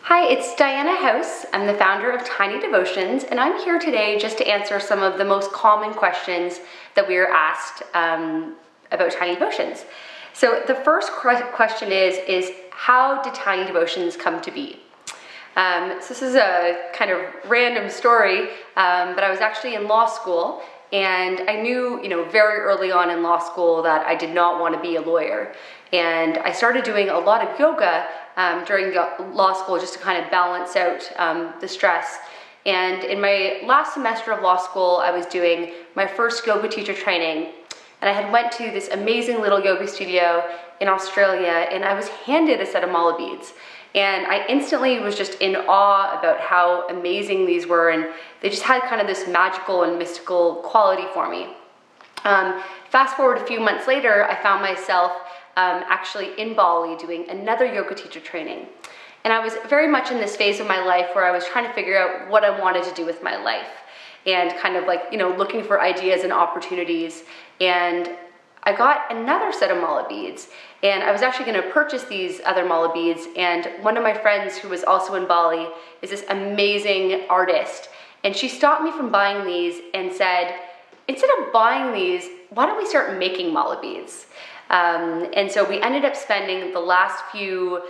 Hi, it's Diana House. I'm the founder of Tiny Devotions, and I'm here today just to answer some of the most common questions that we are asked about Tiny Devotions. So the first question is how did Tiny Devotions come to be? So this is a kind of random story, but I was actually in law school, and I knew, very early on in law school that I did not want to be a lawyer. And I started doing a lot of yoga during law school just to kind of balance out the stress. And in my last semester of law school, I was doing my first yoga teacher training. And I had went to this amazing little yoga studio in Australia, and I was handed a set of mala beads. And I instantly was just in awe about how amazing these were, and they just had kind of this magical and mystical quality for me. Fast forward a few months later, I found myself actually in Bali doing another yoga teacher training. And I was very much in this phase of my life where I was trying to figure out what I wanted to do with my life, and kind of like, looking for ideas and opportunities. And I got another set of mala beads, and I was actually going to purchase these other mala beads, and one of my friends who was also in Bali is this amazing artist, and she stopped me from buying these and said, instead of buying these, why don't we start making mala beads? And so we ended up spending the last few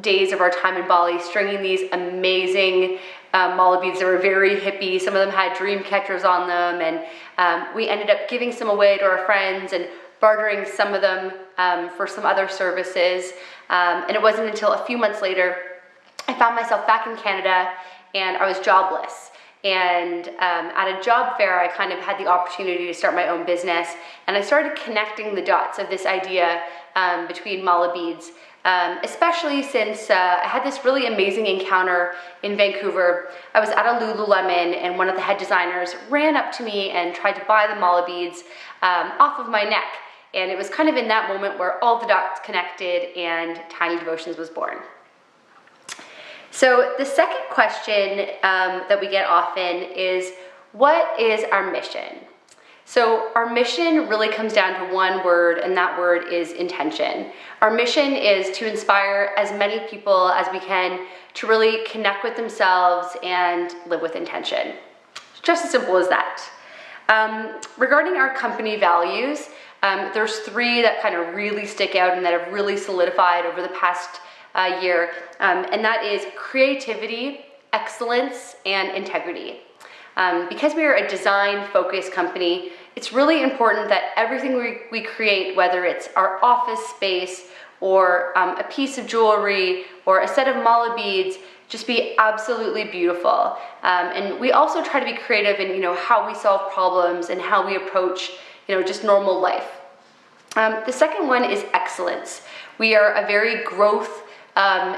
days of our time in Bali stringing these amazing mala beads that were very hippie. Some of them had dream catchers on them, and we ended up giving some away to our friends and bartering some of them for some other services. And it wasn't until a few months later I found myself back in Canada, and I was jobless. And at a job fair, I kind of had the opportunity to start my own business, and I started connecting the dots of this idea between mala beads, especially since I had this really amazing encounter in Vancouver. I was at a Lululemon, and one of the head designers ran up to me and tried to buy the mala beads off of my neck. And it was kind of in that moment where all the dots connected and Tiny Devotions was born. So the second question that we get often is, what is our mission? So our mission really comes down to one word, and that word is intention. Our mission is to inspire as many people as we can to really connect with themselves and live with intention. It's just as simple as that. Regarding our company values, there's three that kind of really stick out and that have really solidified over the past year, and that is creativity, excellence, and integrity. Because we are a design-focused company, it's really important that everything we create, whether it's our office space or a piece of jewelry or a set of mala beads, just be absolutely beautiful. And we also try to be creative in how we solve problems and how we approach just normal life. The second one is excellence. We are a very growth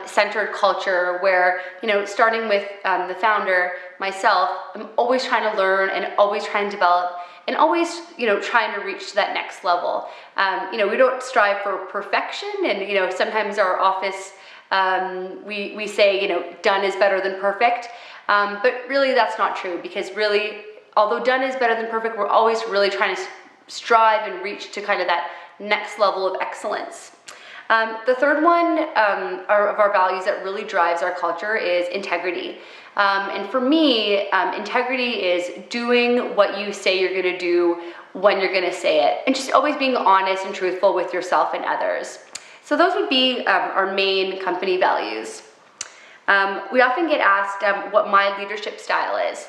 centered culture where, starting with the founder, myself, I'm always trying to learn and always trying to develop and always, trying to reach to that next level. We don't strive for perfection, and, sometimes our office, we say, done is better than perfect. But really that's not true, because really, although done is better than perfect, we're always really trying to strive and reach to kind of that next level of excellence. The third one of our values that really drives our culture is integrity. And for me, integrity is doing what you say you're going to do when you're going to say it, and just always being honest and truthful with yourself and others. So those would be our main company values. We often get asked what my leadership style is.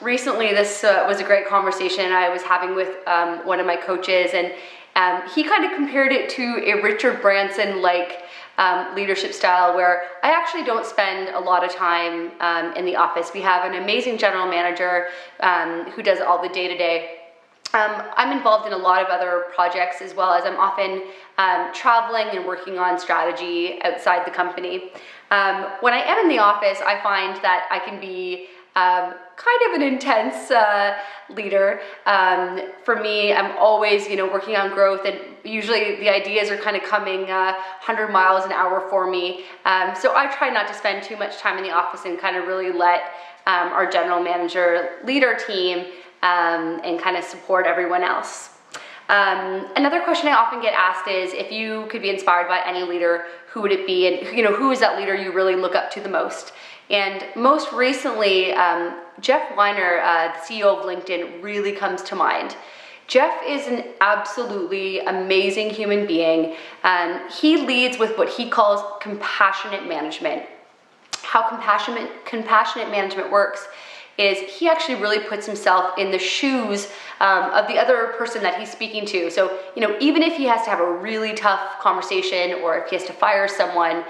Recently, this was a great conversation I was having with one of my coaches, and he kind of compared it to a Richard Branson-like leadership style, where I actually don't spend a lot of time in the office. We have an amazing general manager who does all the day-to-day. I'm involved in a lot of other projects, as well as I'm often traveling and working on strategy outside the company. When I am in the office, I find that I can be kind of an intense leader. For me, I'm always, working on growth, and usually the ideas are kind of coming 100 miles an hour for me. So I try not to spend too much time in the office and kind of really let our general manager lead our team and kind of support everyone else. Another question I often get asked is, if you could be inspired by any leader, who would it be? And who is that leader you really look up to the most? And most recently, Jeff Weiner, the CEO of LinkedIn, really comes to mind. Jeff is an absolutely amazing human being. He leads with what he calls compassionate management. How compassionate management works is he actually really puts himself in the shoes of the other person that he's speaking to. So, even if he has to have a really tough conversation or if he has to fire someone,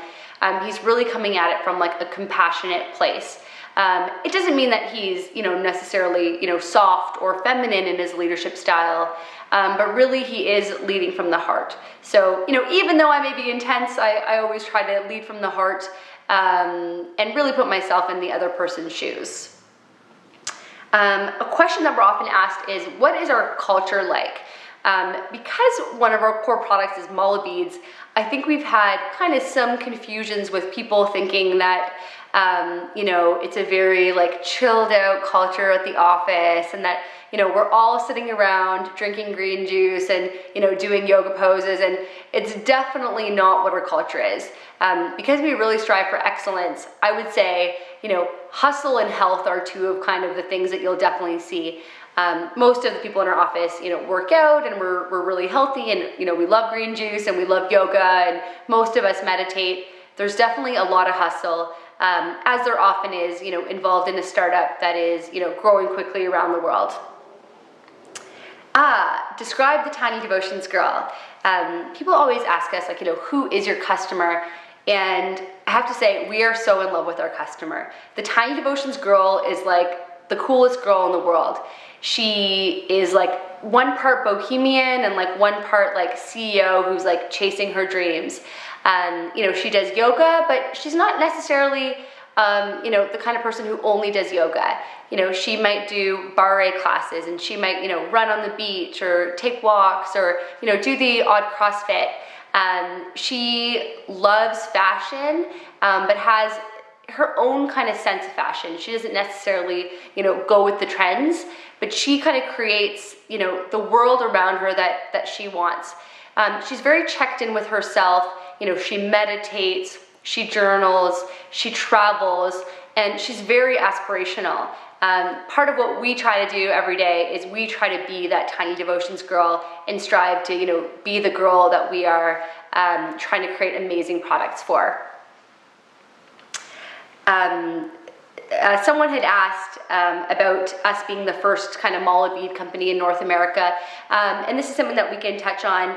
he's really coming at it from like a compassionate place. It doesn't mean that he's, necessarily, soft or feminine in his leadership style, but really he is leading from the heart. So, even though I may be intense, I always try to lead from the heart and really put myself in the other person's shoes. A question that we're often asked is, what is our culture like? Because one of our core products is Mala Beads, I think we've had kind of some confusions with people thinking that, it's a very like chilled out culture at the office, and that, we're all sitting around drinking green juice and, doing yoga poses, and it's definitely not what our culture is. Because we really strive for excellence, I would say, hustle and health are two of kind of the things that you'll definitely see. Most of the people in our office, work out, and we're really healthy, and, we love green juice and we love yoga, and most of us meditate. There's definitely a lot of hustle, as there often is, involved in a startup that is, growing quickly around the world. Describe the Tiny Devotions girl. People always ask us, who is your customer? And I have to say, we are so in love with our customer. The Tiny Devotions girl is like the coolest girl in the world. She is like one part bohemian and like one part like CEO who's like chasing her dreams. She does yoga, but she's not necessarily, the kind of person who only does yoga. She might do barre classes, and she might, run on the beach or take walks or, do the odd CrossFit. She loves fashion, but has her own kind of sense of fashion. She doesn't necessarily, go with the trends, but she kind of creates, the world around her that she wants. She's very checked in with herself. She meditates, she journals, she travels, and she's very aspirational. Part of what we try to do every day is we try to be that Tiny Devotions girl and strive to, be the girl that we are trying to create amazing products for. Someone had asked about us being the first kind of Mala bead company in North America, and this is something that we can touch on.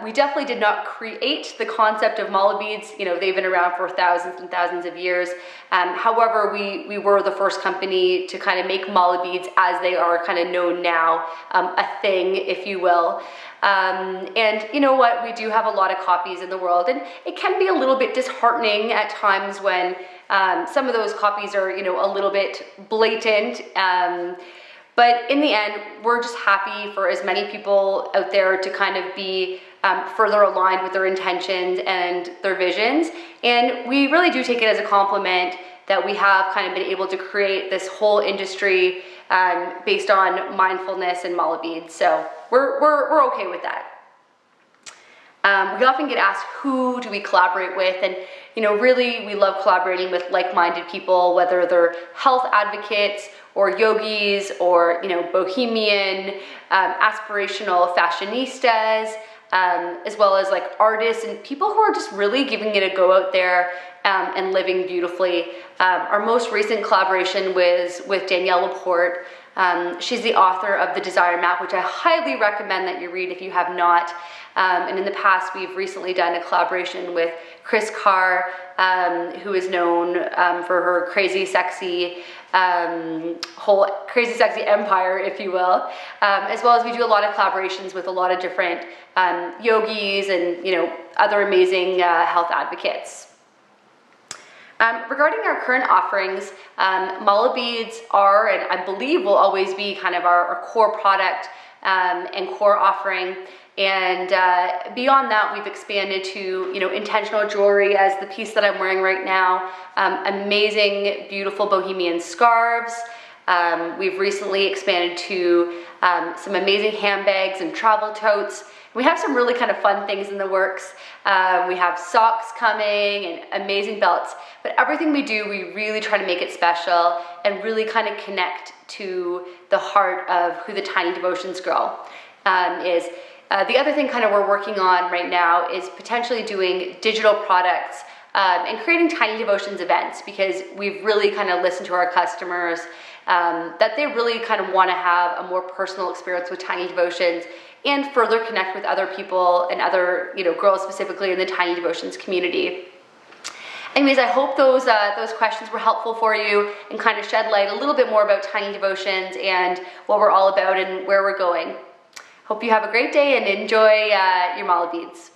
We definitely did not create the concept of Mala beads. They've been around for thousands and thousands of years. However, we were the first company to kind of make Mala beads as they are kind of known now, a thing, if you will. And you know what? We do have a lot of copies in the world, and it can be a little bit disheartening at times when some of those copies are, a little bit blatant. But in the end, we're just happy for as many people out there to kind of be further aligned with their intentions and their visions. And we really do take it as a compliment that we have kind of been able to create this whole industry based on mindfulness and Mala beads. So we're okay with that. We often get asked, who do we collaborate with? And, really we love collaborating with like-minded people, whether they're health advocates or yogis or, bohemian, aspirational fashionistas, as well as like artists and people who are just really giving it a go out there and living beautifully. Our most recent collaboration was with Danielle Laporte. She's the author of The Desire Map, which I highly recommend that you read if you have not. And in the past, we've recently done a collaboration with Chris Carr, who is known for her crazy sexy empire, if you will. As well as we do a lot of collaborations with a lot of different yogis and other amazing health advocates. Regarding our current offerings, Mala beads are, and I believe will always be, kind of our core product and core offering. And beyond that, we've expanded to, intentional jewelry, as the piece that I'm wearing right now, amazing, beautiful bohemian scarves, We've recently expanded to some amazing handbags and travel totes. We have some really kind of fun things in the works. We have socks coming and amazing belts, but everything we do, we really try to make it special and really kind of connect to the heart of who the Tiny Devotions girl is. The other thing kind of we're working on right now is potentially doing digital products and creating Tiny Devotions events, because we've really kind of listened to our customers that they really kind of want to have a more personal experience with Tiny Devotions and further connect with other people and other, girls specifically in the Tiny Devotions community. Anyways, I hope those questions were helpful for you and kind of shed light a little bit more about Tiny Devotions and what we're all about and where we're going. Hope you have a great day and enjoy your mala beads.